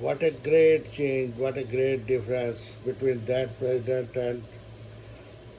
What a great change, what a great difference between that president and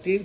3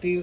3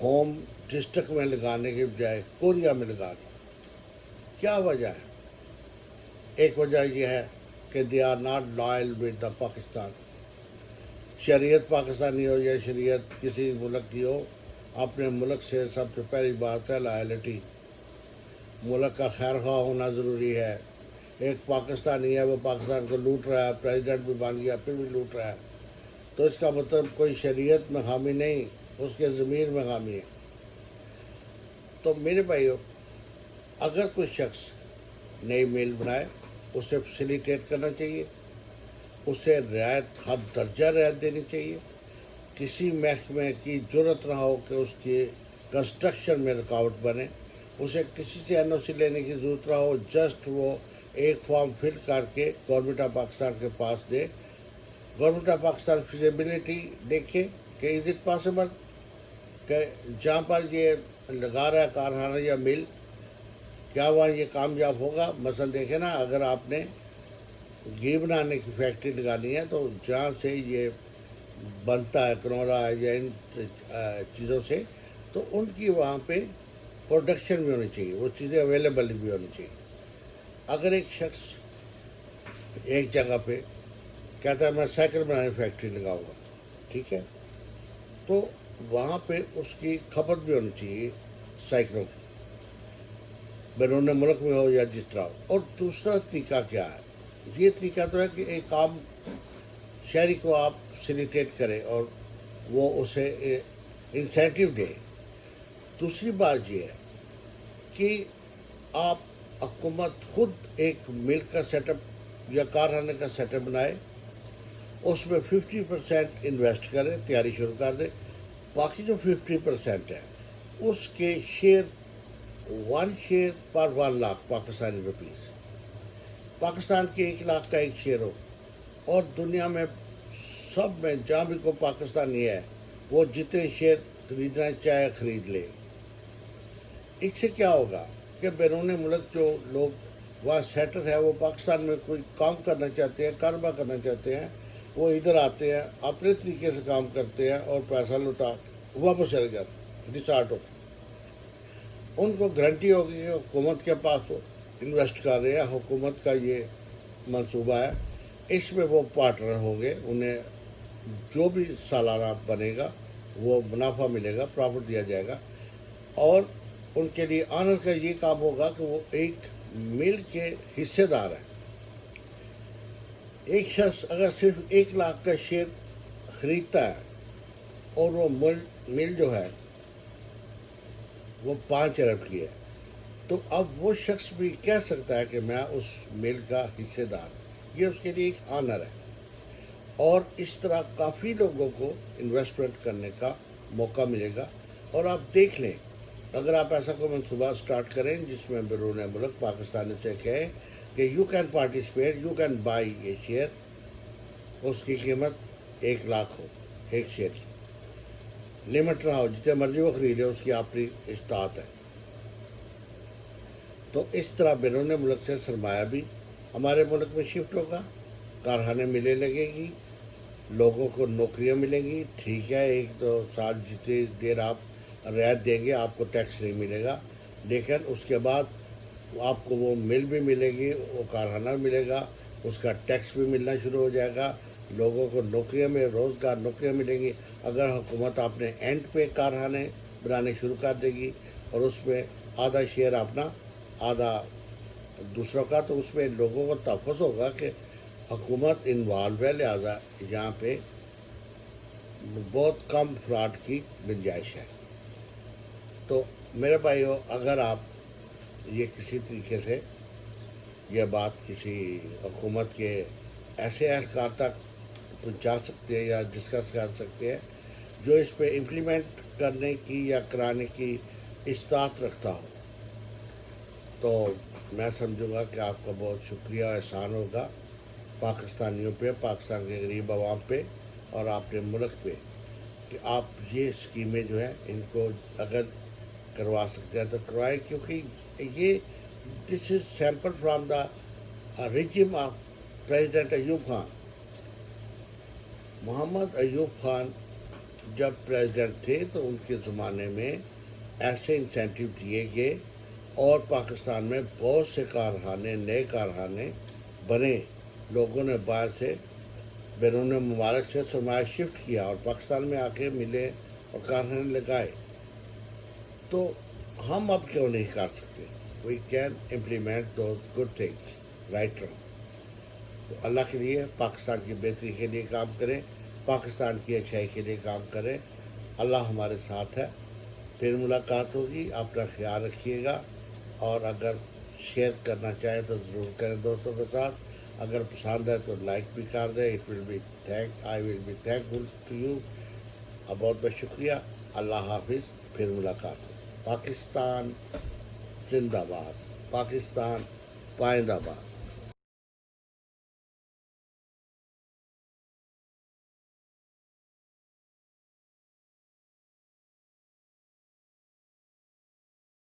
home district میں لگانے کے بجائے Korea میں لگا دیا. کیا وجہ ہے؟ ایک وجہ یہ ہے کہ they are not loyal with the Pakistan. شریعت پاکستانی ہو یا شریعت کسی ملک کی ہو، اپنے ملک سے سب سے پہلی بات ہے لائلٹی. ملک کا خیر خواہ ہونا ضروری ہے. ایک پاکستانی ہے، وہ پاکستان کو لوٹ رہا ہے، پریزیڈنٹ بھی بن گیا پھر بھی لوٹ رہا ہے، تو اس کا مطلب کوئی شریعت میں خامی نہیں، اس کے ضمیر میں خامی ہے. تو میرے بھائیو، اگر کوئی شخص نئی میل بنائے اسے فیسیلیٹیٹ کرنا چاہیے، اسے رعایت حد درجہ رعایت دینی چاہیے. کسی محکمے کی جرت نہ ہو کہ اس کے کنسٹرکشن میں رکاوٹ بنے. اسے کسی سے این او سی لینے کی ضرورت نہ ہو، جسٹ وہ ایک فارم فل کر کے گورنمنٹ آف پاکستان کے پاس دے. گورنمنٹ آف پاکستان فیزیبلٹی دیکھے کہ از اٹ پاسبل کہ جہاں پر یہ لگا رہا ہے کارخانہ یا مل، کیا وہاں یہ کامیاب ہوگا. مثلا دیکھیں نا، اگر آپ نے گھی بنانے کی فیکٹری لگانی ہے تو جہاں سے یہ بنتا ہے کنورا یا ان چیزوں سے، تو ان کی وہاں پہ پروڈکشن بھی ہونی چاہیے، وہ چیزیں اویلیبل بھی ہونی چاہیے. اگر ایک شخص ایک جگہ پہ کہتا ہے میں سائیکل بنانے کی فیکٹری لگاؤں گا، ٹھیک ہے، تو وہاں پہ اس کی کھپت بھی ہونی چاہیے سائیکلوں کی، بیرون ملک میں ہو یا جس طرح ہو. اور دوسرا طریقہ کیا ہے؟ یہ طریقہ تو ہے کہ ایک عام شہری کو آپ فیسیلیٹیٹ کریں اور وہ اسے انسینٹیو دیں. دوسری بات یہ ہے کہ آپ حکومت خود ایک مل کا سیٹ اپ یا کارخانے کا سیٹ اپ بنائے، اس میں 50% انویسٹ کرے، تیاری شروع کر دے. باقی جو 50% ہے اس کے شیئر 1 شیئر پر 1 لاکھ پاکستانی روپیز، پاکستان کے 1 لاکھ کا ایک شیئر ہو، اور دنیا میں سب میں جہاں بھی کوئی پاکستانی ہے وہ جتنے شیئر خریدنا چاہے خرید لے. اس سے کیا ہوگا کہ بیرون ملک جو لوگ وہاں سیٹل ہے، وہ پاکستان میں کوئی کام کرنا چاہتے ہیں، کاروبار کرنا چاہتے ہیں، وہ ادھر آتے ہیں، اپنے طریقے سے کام کرتے ہیں اور پیسہ لوٹا واپس چلے جاتے ہیں ریسارٹ ہو. ان کو گارنٹی ہوگی کہ حکومت کے پاس وہ انویسٹ کر رہے ہیں، حکومت کا یہ منصوبہ ہے، اس میں وہ پارٹنر ہوں گے. انہیں جو بھی سالانہ بنے گا وہ منافع ملے گا، پرافٹ دیا جائے گا. اور ان کے لیے آنر کا یہ کام ہوگا کہ وہ ایک مل کے حصے دار ہیں. ایک شخص اگر صرف 1 لاکھ کا شیئر خریدتا ہے اور وہ مل جو ہے وہ 5 ارب کی ہے، تو اب وہ شخص بھی کہہ سکتا ہے کہ میں اس مل کا حصے دار ہوں. یہ اس کے لیے ایک آنر ہے. اور اس طرح کافی لوگوں کو انویسٹمنٹ کرنے کا موقع ملے گا. اور آپ دیکھ لیں، اگر آپ ایسا کوئی منصوبہ اسٹارٹ کریں جس میں بیرون ملک پاکستانی سے کہیں کہ you can participate, you can buy a share, اس کی قیمت 1 لاکھ ہو ایک شیئر کی، لمٹ نہ ہو، جتنے مرضی وہ خریدے، اس کی اپنی استطاعت ہے. تو اس طرح بیرون ملک سے سرمایہ بھی ہمارے ملک میں شفٹ ہوگا، کارخانے ملے لگے گی، لوگوں کو نوکریاں ملیں گی. ٹھیک ہے، 1-2 سال جتنی دیر آپ رعایت دیں گے آپ کو ٹیکس نہیں ملے گا، لیکن اس کے بعد آپ کو وہ مل بھی ملے گی، وہ کارخانہ بھی ملے گا، اس کا ٹیکس بھی ملنا شروع ہو جائے گا، لوگوں کو نوکریاں میں روزگار نوکریاں ملیں گی. اگر حکومت اپنے اینڈ پہ کارخانے بنانے شروع کر دے گی اور اس میں آدھا شیئر اپنا آدھا دوسروں کا، تو اس میں لوگوں کو تحفظ ہوگا کہ حکومت انوالو ہے، لہٰذا یہاں پہ بہت کم فراڈ کی گنجائش ہے. تو میرے بھائیو، اگر آپ یہ کسی طریقے سے یہ بات کسی حکومت کے ایسے اہلکار تک پہنچا سکتے ہیں یا ڈسکس کر سکتے ہیں جو اس پہ امپلیمنٹ کرنے کی یا کرانے کی استطاعت رکھتا ہو، تو میں سمجھوں گا کہ آپ کا بہت شکریہ اور احسان ہوگا پاکستانیوں پہ، پاکستان کے غریب عوام پہ اور اپنے ملک پہ، کہ آپ یہ اسکیمیں جو ہیں ان کو اگر کروا سکتے ہیں تو کروائیں. کیونکہ یہ this is sample from the regime of president Ayub Khan. Muhammad Ayub Khan جب پریزیڈنٹ تھے تو ان کے زمانے میں ایسے انسینٹیو دیے گئے اور پاکستان میں بہت سے کارخانے نئے کارخانے بنے. لوگوں نے باہر سے بیرون ممالک سے سرمایہ شفٹ کیا اور پاکستان میں آ کے ملے اور کارخانے لگائے. تو ہم اب کیوں نہیں کر سکتے؟ We can implement those good things right from. تو اللہ کے لیے پاکستان کی بہتری کے لیے کام کریں, پاکستان کی اچھائی کے لیے کام کریں. اللہ ہمارے ساتھ ہے. پھر ملاقات ہوگی. اپنا خیال رکھیے گا, اور اگر شیئر کرنا چاہیں تو ضرور کریں دوستوں کے ساتھ. اگر پسند ہے تو لائک بھی کر دیں. I will be thankful to you. بہت بہت شکریہ. اللہ حافظ. پھر ملاقات ہوگی. پاکستان زندہ باد. پاکستان پائندہ باد.